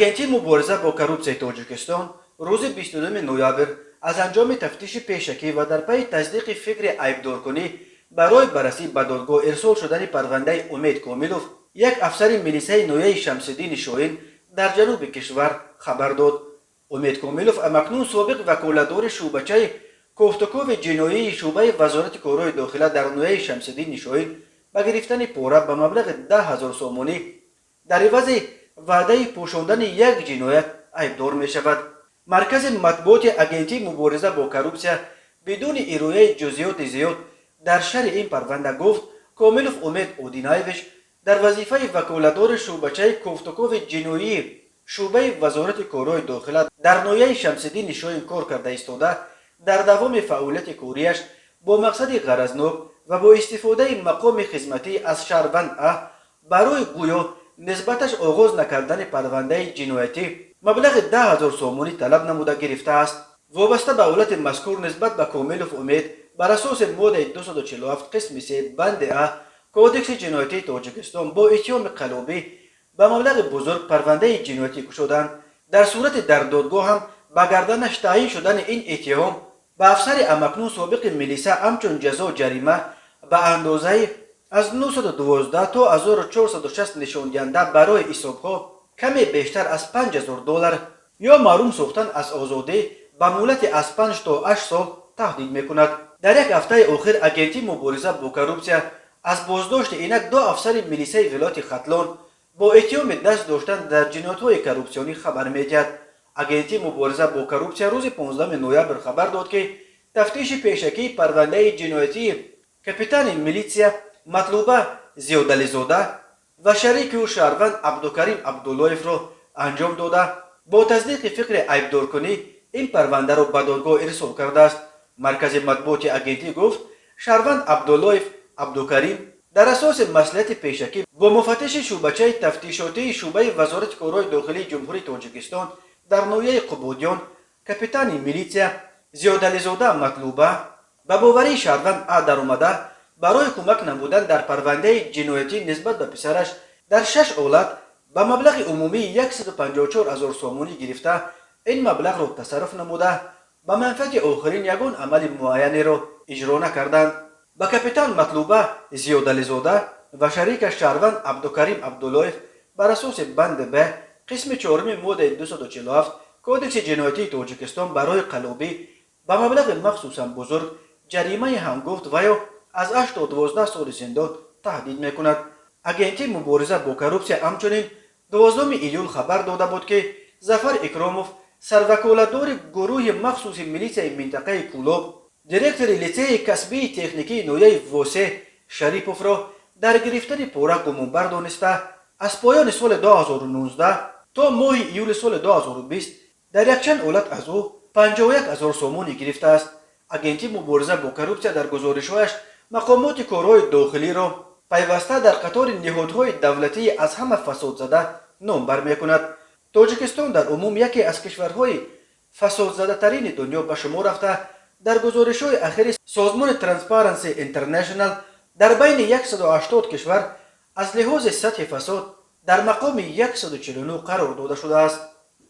агентии мубориза бо коррупсияи тоҷикистон рӯзи 22 ноябр аз анҷоми тафтиши пешакӣ ва дар пайи тасдиқи фикри айбдоркунӣ барои баррасӣ ба додгоҳ ирсол шудани парвандаи умед комилов як афсари милисияи нояи Шамсиддини Шоин дар ҷануби кишвар хабар дод. умед комилов амакнун собиқ ваколатдори шӯъбачаи кофтукови ҷиноии шӯъбаи вазорати корҳои дохила дар нояи Шамсиддини Шоин ба гирифтани пора ба маблағи 10,000 сомонӣ дар ивази ваъдаи пӯшондани як ҷиноят айбдор мешавад. маркази матбуоти агентии мубориза бо коррупсия бидуни ирояи ҷузъиёти зиёд дар шарҳи ин парванда гуфт комилов умед одинаевич дар вазифаи ваколатдори шӯъбачаи кофтукови ҷиноии шӯъбаи вазорати корҳои дохила дар нояи Шамсиддини Шоин кор карда истода дар давоми фаъолияти корияш бо мақсади ғаразнок ва бо истифодаи мақоми хизматӣ аз шаҳрванд барои гӯё нисбаташ оғоз накардани парвандаи ҷиноятӣ маблағи 10,000 сомонӣ талаб намуда гирифтааст. вобаста ба ҳолати мазкур нисбат ба комилов умед бар асоси моддаи 247 қисми 3 банди кодекси ҷиноятии тоҷикистон бо иттиҳоми қаллобӣ ба маблағи бузург парвандаи ҷиноятӣ кушоданд. дар сурати дар додгоҳ ҳам ба гарданаш таъин шудани ин иттиҳом ба афсари амакнун собиқи милисия ҳамчун ҷазо ҷарима ба андозаи аз 912 то 1460 нишондиҳанда барои ҳисобҳо каме бештар аз $5,000 ё маҳрум сохтан аз озодӣ ба муҳлати аз 5 то 8 сол таҳдид мекунад. дар як ҳафтаи охир агентии мубориза бо коррупсия аз боздошти инак 2 афсари милисияи вилояти Хатлон бо иттиҳоми даст доштан дар ҷиноятҳои коррупсионӣ хабар медиҳад. агентии мубориза бо коррупсия рӯзи 15 ноябр хабар дод ки тафтиши пешакии парвандаи ҷиноятии капитани милитсия матлуба зиёдализода ва шарики ӯ шаҳрванд Абдукарим Абдуллоевро анҷом дода бо тасдиқи фикри айбдоркунӣ ин парвандаро ба додгоҳ ирсол кардааст. маркази матбуоти агентӣ гуфт шаҳрванд Абдуллоев Абдукарим дар асоси маслиҳати пешакӣ бо муфаттиши шӯъбачаи тафтишотии шӯъбаи вазорати корҳои дохилии ҷумҳурии Тоҷикистон дар ноҳияи Қубудиён капитани милитсия зиёдализода матлуба ба боварии шаҳрванд даромада барои кӯмак намудан дар парвандаи ҷиноятӣ нисбат ба писараш дар 6 ҳолат ба маблағи умумии 154,000 сомонӣ гирифта ин маблағро тасарруф намуда ба манфиати охирин ягон амали муайянеро иҷро накарданд. ба капитан матлуба зиёдализода ва шарикаш шаҳрванд Абдукарим Абдуллоев бар асоси банди б қисми 4 моддаи 247 кодекси ҷиноятии Тоҷикистон барои қаллобӣ ба маблағи махсусан бузург ҷаримаи ҳангуфт ва ё аз 8 то 12 соли зиндон таҳдид мекунад. агентии мубориза бо коррупсия ҳамчунин 12 июл хабар дода буд ки Зафар Икромов сарваколатдори гурӯҳи махсуси милисияи минтақаи Кӯлоб директори лицеи касбии техникии ноҳияи Восе Шариповро дар гирифтани пора гумонбар дониста аз поёни соли 2019 то моҳи июли соли 2020 дар якчанд ҳолат аз ӯ 51,000 сомонӣ гирифтааст. агентии мубориза бо коррупсия дар гузоришҳояш мақомоти корҳои дохилиро пайваста дар қатори ниҳодҳои давлатии аз ҳама фасодзада номбар мекунад. тоҷикистон дар умум яке аз кишварҳои фасодзадатарини дунё ба шумор рафта дар гузоришҳои ахири созмони Transparency International дар байни 180 кишвар аз лиҳози сатҳи фасод дар мақоми 149 қарор дода шудааст.